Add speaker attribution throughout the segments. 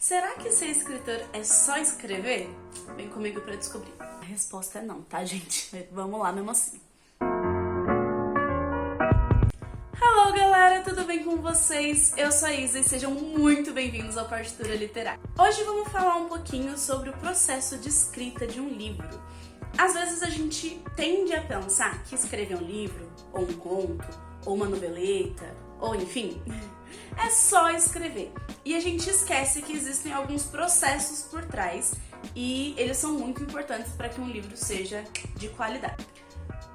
Speaker 1: Será que ser escritor é só escrever? Vem comigo pra descobrir. A resposta é não, tá, gente? Vamos lá mesmo assim. Hello, galera! Tudo bem com vocês? Eu sou a Isa e sejam muito bem-vindos ao Partitura Literária. Hoje vamos falar um pouquinho sobre o processo de escrita de um livro. Às vezes a gente tende a pensar que escrever um livro, ou um conto, ou uma noveleta, ou enfim, é só escrever. E a gente esquece que existem alguns processos por trás e eles são muito importantes para que um livro seja de qualidade.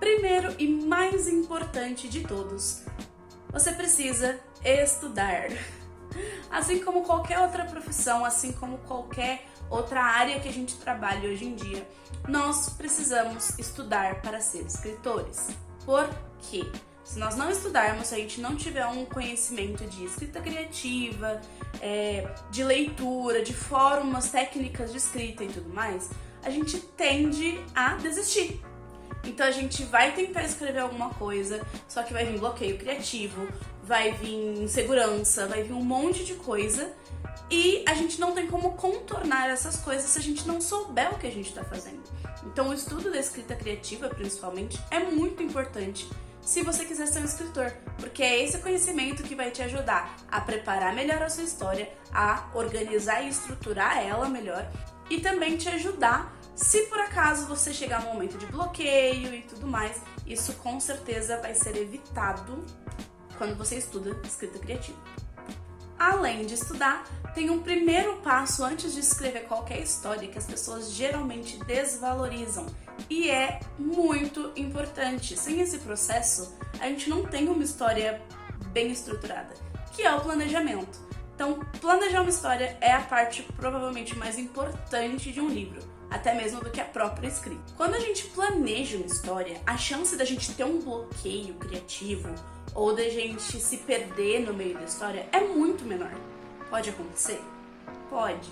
Speaker 1: Primeiro e mais importante de todos, você precisa estudar. Assim como qualquer outra profissão, assim como qualquer outra área que a gente trabalha hoje em dia, nós precisamos estudar para ser escritores. Por quê? Se nós não estudarmos, se a gente não tiver um conhecimento de escrita criativa, de leitura, de formas, técnicas de escrita e tudo mais, a gente tende a desistir. Então a gente vai tentar escrever alguma coisa, só que vai vir bloqueio criativo, vai vir insegurança, vai vir um monte de coisa e a gente não tem como contornar essas coisas se a gente não souber o que a gente está fazendo. Então o estudo da escrita criativa, principalmente, é muito importante se você quiser ser um escritor, porque é esse conhecimento que vai te ajudar a preparar melhor a sua história, a organizar e estruturar ela melhor e também te ajudar se por acaso você chegar num momento de bloqueio e tudo mais. Isso com certeza vai ser evitado quando você estuda escrita criativa. Além de estudar, tem um primeiro passo antes de escrever qualquer história que as pessoas geralmente desvalorizam e é muito importante. Sem esse processo, a gente não tem uma história bem estruturada, que é o planejamento. Então, planejar uma história é a parte provavelmente mais importante de um livro, até mesmo do que a própria escrita. Quando a gente planeja uma história, a chance da gente ter um bloqueio criativo ou da gente se perder no meio da história é muito menor. Pode acontecer? Pode.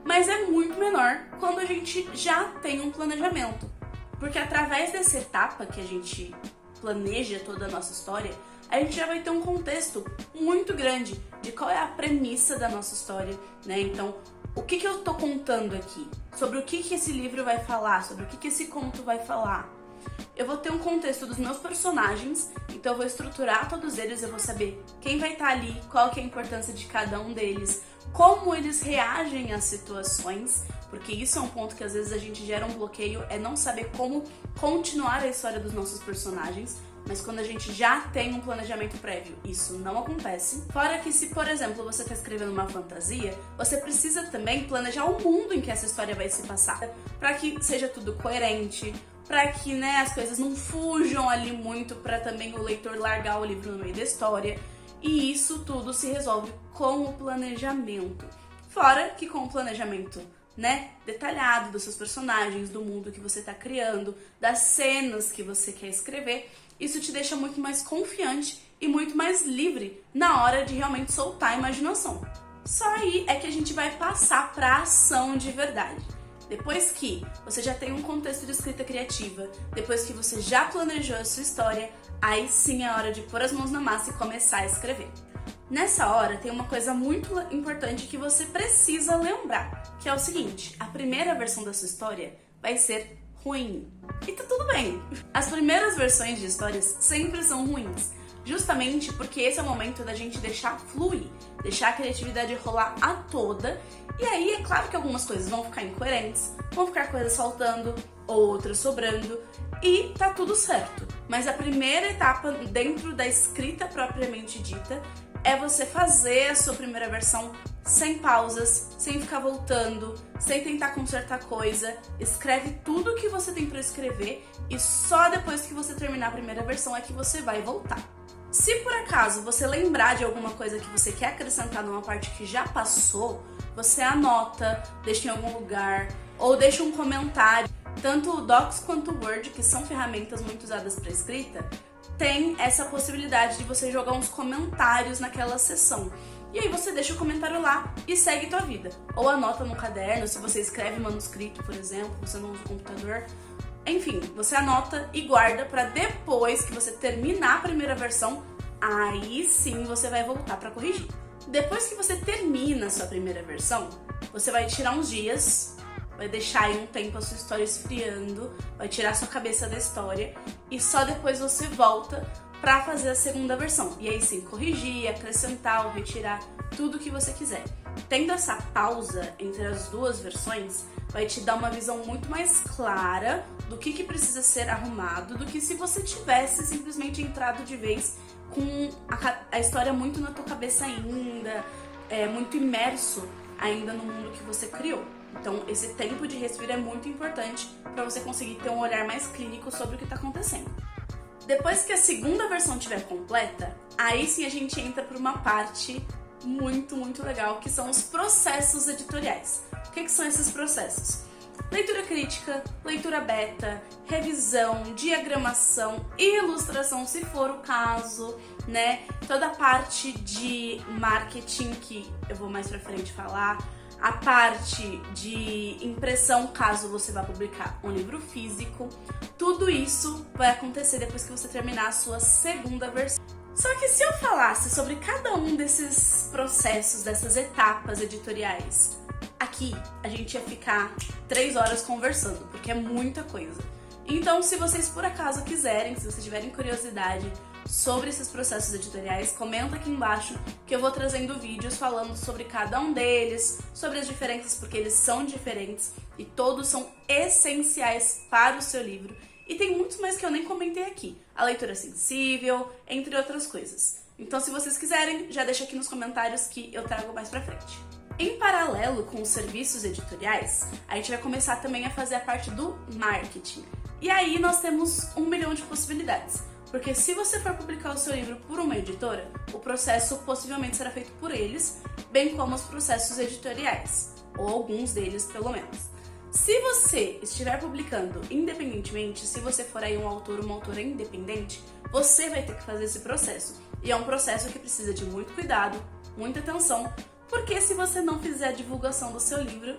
Speaker 1: Mas é muito menor quando a gente já tem um planejamento. Porque através dessa etapa que a gente planeja toda a nossa história, a gente já vai ter um contexto muito grande de qual é a premissa da nossa história, né? Então, o que eu tô contando aqui? Sobre o que esse livro vai falar? Sobre o que esse conto vai falar? Eu vou ter um contexto dos meus personagens, então eu vou estruturar todos eles, eu vou saber quem vai estar ali, qual que é a importância de cada um deles, como eles reagem às situações, porque isso é um ponto que às vezes a gente gera um bloqueio, é não saber como continuar a história dos nossos personagens. Mas quando a gente já tem um planejamento prévio, isso não acontece. Fora que se, por exemplo, você está escrevendo uma fantasia, você precisa também planejar o mundo em que essa história vai se passar, para que seja tudo coerente, para que, as coisas não fujam ali muito, para também o leitor largar o livro no meio da história. E isso tudo se resolve com o planejamento. Fora que com o planejamento detalhado dos seus personagens, do mundo que você está criando, das cenas que você quer escrever, isso te deixa muito mais confiante e muito mais livre na hora de realmente soltar a imaginação. Só aí é que a gente vai passar para a ação de verdade. Depois que você já tem um contexto de escrita criativa, depois que você já planejou a sua história, aí sim é hora de pôr as mãos na massa e começar a escrever. Nessa hora tem uma coisa muito importante que você precisa lembrar, que é o seguinte: a primeira versão da sua história vai ser ruim. E tá tudo bem. As primeiras versões de histórias sempre são ruins, justamente porque esse é o momento da gente deixar fluir, deixar a criatividade rolar a toda. E aí é claro que algumas coisas vão ficar incoerentes, vão ficar coisas faltando, outras sobrando, e tá tudo certo. Mas a primeira etapa dentro da escrita propriamente dita é você fazer a sua primeira versão sem pausas, sem ficar voltando, sem tentar consertar coisa. Escreve tudo o que você tem para escrever e só depois que você terminar a primeira versão é que você vai voltar. Se por acaso você lembrar de alguma coisa que você quer acrescentar numa parte que já passou, você anota, deixa em algum lugar ou deixa um comentário. Tanto o Docs quanto o Word, que são ferramentas muito usadas para escrita, tem essa possibilidade de você jogar uns comentários naquela seção. E aí você deixa o comentário lá e segue tua vida. Ou anota no caderno, se você escreve manuscrito, por exemplo, você não usa o computador. Enfim, você anota e guarda para depois que você terminar a primeira versão, aí sim você vai voltar para corrigir. Depois que você termina a sua primeira versão, Você vai tirar uns dias, vai deixar aí um tempo a sua história esfriando, vai tirar a sua cabeça da história e só depois você volta pra fazer a segunda versão. E aí sim, corrigir, acrescentar ou retirar tudo que você quiser. Tendo essa pausa entre as duas versões, vai te dar uma visão muito mais clara do que precisa ser arrumado, do que se você tivesse simplesmente entrado de vez com a história muito na tua cabeça ainda, muito imerso ainda no mundo que você criou. Então, esse tempo de respiro é muito importante para você conseguir ter um olhar mais clínico sobre o que está acontecendo. Depois que a segunda versão estiver completa, aí sim a gente entra para uma parte muito legal, que são os processos editoriais. O que são esses processos? Leitura crítica, leitura beta, revisão, diagramação, ilustração, se for o caso, né? Toda a parte de marketing, que eu vou mais pra frente falar, a parte de impressão, caso você vá publicar um livro físico, tudo isso vai acontecer depois que você terminar a sua segunda versão. Só que se eu falasse sobre cada um desses processos, dessas etapas editoriais, aqui a gente ia ficar 3 horas conversando, porque é muita coisa. Então, se vocês por acaso quiserem, se vocês tiverem curiosidade sobre esses processos editoriais, comenta aqui embaixo que eu vou trazendo vídeos falando sobre cada um deles, sobre as diferenças, porque eles são diferentes e todos são essenciais para o seu livro. E tem muitos mais que eu nem comentei aqui. A leitura sensível, entre outras coisas. Então, se vocês quiserem, já deixa aqui nos comentários que eu trago mais pra frente. Em paralelo com os serviços editoriais, a gente vai começar também a fazer a parte do marketing. E aí nós temos 1 milhão de possibilidades. Porque se você for publicar o seu livro por uma editora, o processo possivelmente será feito por eles, bem como os processos editoriais. Ou alguns deles, pelo menos. Se você estiver publicando independentemente, se você for aí um autor ou uma autora independente, você vai ter que fazer esse processo. E é um processo que precisa de muito cuidado, muita atenção, porque se você não fizer a divulgação do seu livro,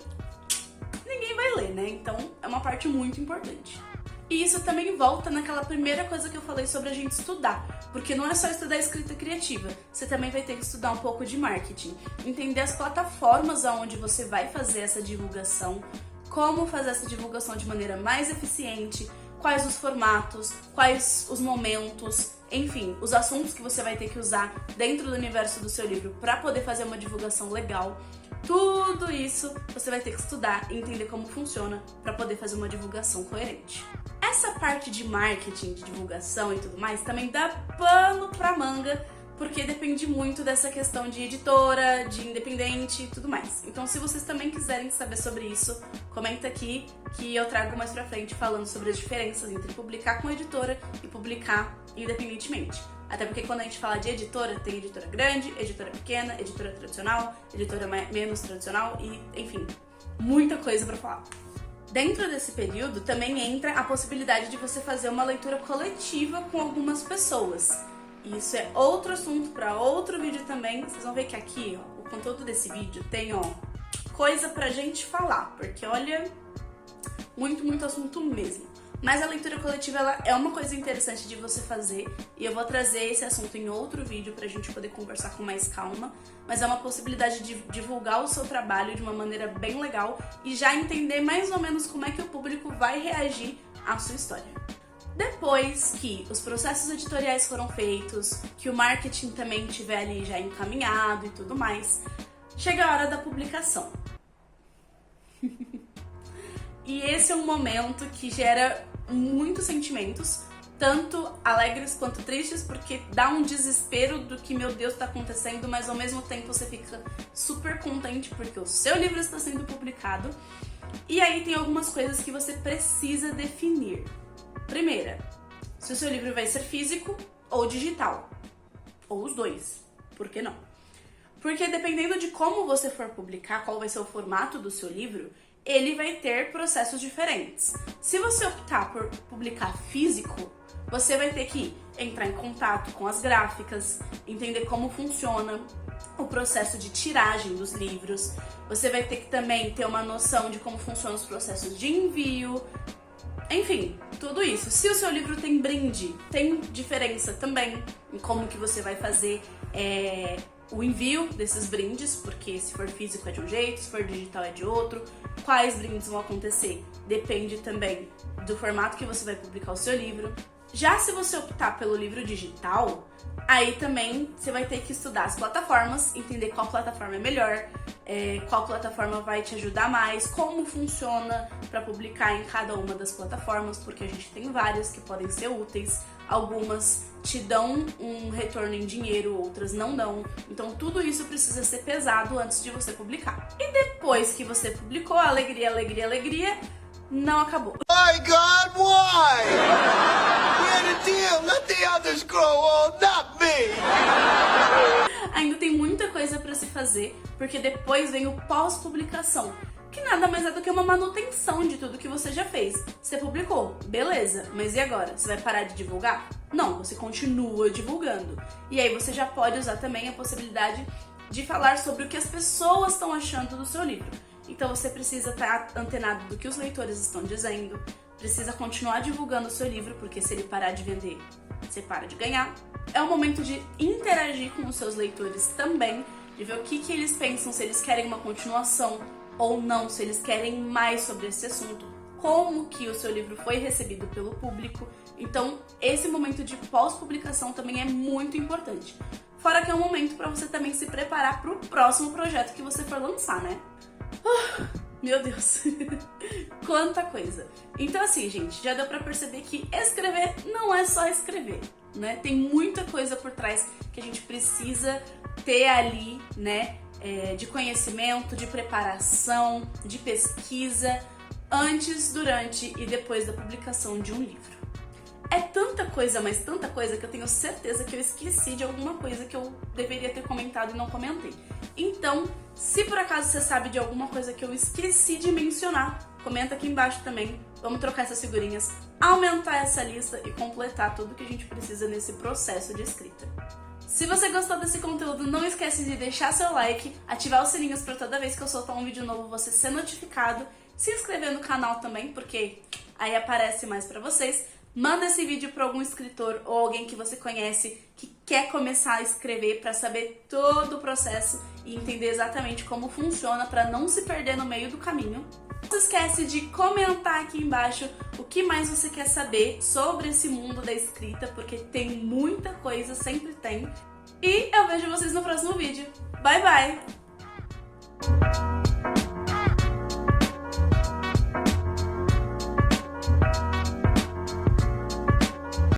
Speaker 1: ninguém vai ler, né? Então é uma parte muito importante. E isso também volta naquela primeira coisa que eu falei sobre a gente estudar, porque não é só estudar escrita criativa, você também vai ter que estudar um pouco de marketing, entender as plataformas aonde você vai fazer essa divulgação, como fazer essa divulgação de maneira mais eficiente, quais os formatos, quais os momentos, enfim, os assuntos que você vai ter que usar dentro do universo do seu livro para poder fazer uma divulgação legal. Tudo isso você vai ter que estudar e entender como funciona para poder fazer uma divulgação coerente. Essa parte de marketing, de divulgação e tudo mais também dá pano pra manga, porque depende muito dessa questão de editora, de independente e tudo mais. Então, se vocês também quiserem saber sobre isso, comenta aqui que eu trago mais pra frente falando sobre as diferenças entre publicar com editora e publicar independentemente. Até porque quando a gente fala de editora, tem editora grande, editora pequena, editora tradicional, editora menos tradicional e, enfim, muita coisa pra falar. Dentro desse período também entra a possibilidade de você fazer uma leitura coletiva com algumas pessoas. Isso é outro assunto para outro vídeo também. Vocês vão ver que aqui, ó, o conteúdo desse vídeo tem, ó, coisa pra gente falar, porque olha, muito assunto mesmo. Mas a leitura coletiva, ela é uma coisa interessante de você fazer e eu vou trazer esse assunto em outro vídeo pra gente poder conversar com mais calma, mas é uma possibilidade de divulgar o seu trabalho de uma maneira bem legal e já entender mais ou menos como é que o público vai reagir à sua história. Depois que os processos editoriais foram feitos, que o marketing também estiver ali já encaminhado e tudo mais, chega a hora da publicação. E esse é um momento que gera muitos sentimentos, tanto alegres quanto tristes, porque dá um desespero do que, meu Deus, tá acontecendo, mas ao mesmo tempo você fica super contente porque o seu livro está sendo publicado. E aí tem algumas coisas que você precisa definir. Primeira, se o seu livro vai ser físico ou digital, ou os dois, por que não? Porque dependendo de como você for publicar, qual vai ser o formato do seu livro, ele vai ter processos diferentes. Se você optar por publicar físico, você vai ter que entrar em contato com as gráficas, entender como funciona o processo de tiragem dos livros, você vai ter que também ter uma noção de como funcionam os processos de envio, enfim, tudo isso. Se o seu livro tem brinde, tem diferença também em como que você vai fazer o envio desses brindes, porque se for físico é de um jeito, se for digital é de outro. Quais brindes vão acontecer depende também do formato que você vai publicar o seu livro. Já se você optar pelo livro digital, aí também você vai ter que estudar as plataformas, entender qual plataforma é melhor, qual plataforma vai te ajudar mais, como funciona para publicar em cada uma das plataformas, porque a gente tem várias que podem ser úteis, algumas te dão um retorno em dinheiro, outras não dão, então tudo isso precisa ser pesado antes de você publicar. E depois que você publicou, alegria, alegria, alegria, não acabou.
Speaker 2: My God, why? We had a deal. Let the others grow old, not me.
Speaker 1: Ainda tem muita coisa para se fazer, porque depois vem o pós-publicação, que nada mais é do que uma manutenção de tudo que você já fez. Você publicou, beleza, mas e agora? Você vai parar de divulgar? Não, você continua divulgando. E aí você já pode usar também a possibilidade de falar sobre o que as pessoas estão achando do seu livro. Então você precisa estar antenado do que os leitores estão dizendo, precisa continuar divulgando o seu livro, porque se ele parar de vender, você para de ganhar. É o momento de interagir com os seus leitores também, de ver o que eles pensam, se eles querem uma continuação ou não, se eles querem mais sobre esse assunto, como que o seu livro foi recebido pelo público. Então esse momento de pós-publicação também é muito importante. Fora que é um momento para você também se preparar para o próximo projeto que você for lançar, né? Meu Deus, quanta coisa. Então assim, gente, já deu pra perceber que escrever não é só escrever, né? Tem muita coisa por trás que a gente precisa ter ali, né? De conhecimento, de preparação, de pesquisa, antes, durante e depois da publicação de um livro. É tanta coisa, mas tanta coisa, que eu tenho certeza que eu esqueci de alguma coisa que eu deveria ter comentado e não comentei. Então, se por acaso você sabe de alguma coisa que eu esqueci de mencionar, comenta aqui embaixo também. Vamos trocar essas figurinhas, aumentar essa lista e completar tudo que a gente precisa nesse processo de escrita. Se você gostou desse conteúdo, não esquece de deixar seu like, ativar os sininhos para toda vez que eu soltar um vídeo novo você ser notificado, se inscrever no canal também, porque aí aparece mais para vocês. Manda esse vídeo para algum escritor ou alguém que você conhece que quer começar a escrever para saber todo o processo e entender exatamente como funciona para não se perder no meio do caminho. Não se esquece de comentar aqui embaixo o que mais você quer saber sobre esse mundo da escrita, porque tem muita coisa, sempre tem. E eu vejo vocês no próximo vídeo. Bye, bye!